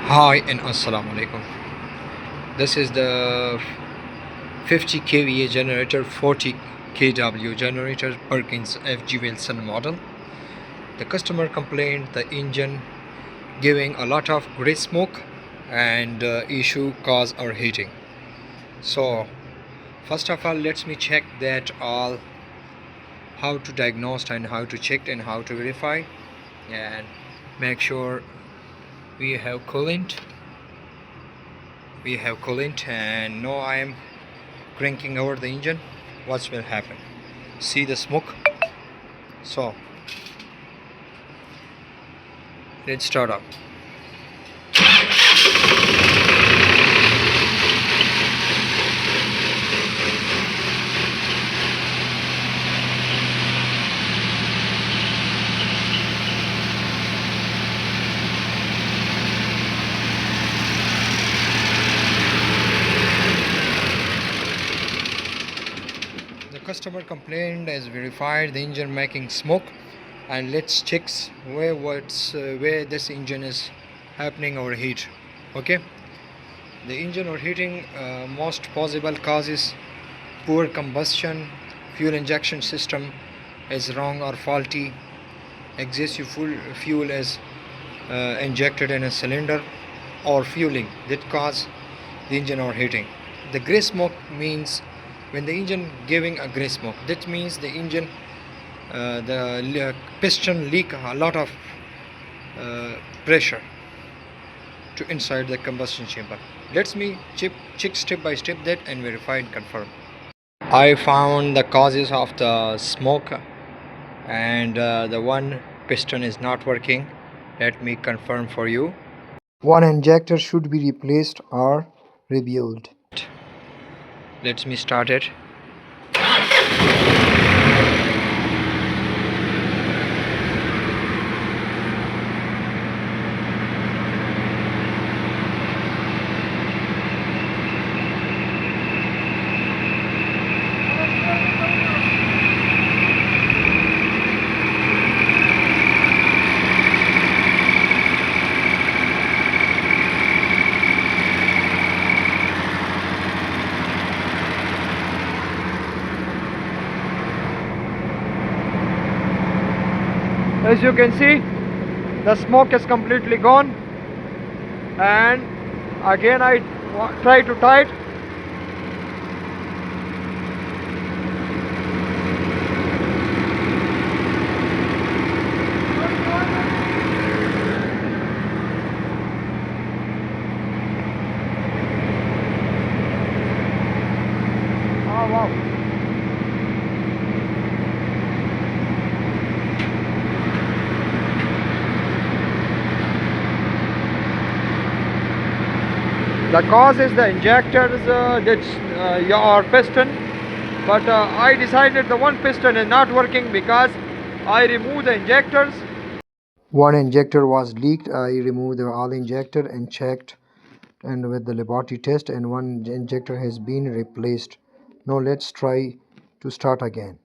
Hi and Assalamu alaikum. This is the 50 kVA generator, 40 kW generator, Perkins FG Wilson model. The customer complained the engine giving a lot of gray smoke and issue cause overheating. So first of all, let me check that all, how to diagnose and how to check and how to verify, and make sure we have coolant. And now I am cranking over the engine. What will happen? See the smoke. So let's start up. The customer complained as verified the engine making smoke, and let's check where this engine is happening overheat. Okay, the engine overheating most possible causes poor combustion, fuel injection system is wrong or faulty, excessive fuel is injected in a cylinder, or fueling that cause the engine overheating. The gray smoke means when the engine giving a gray smoke, that means the engine the piston leak a lot of pressure to inside the combustion chamber. Let me check step by step that and verify and confirm. I found the causes of the smoke, and the one piston is not working. Let me confirm for you. One injector should be replaced or rebuilt. Let me start it. As you can see, the smoke is completely gone, and again I try to tight. Oh wow. The cause is the injectors, that's your piston, but I decided the one piston is not working because I removed the injectors. One injector was leaked. I removed all injector and checked, and with the laboratory test, and one injector has been replaced. Now let's try to start again.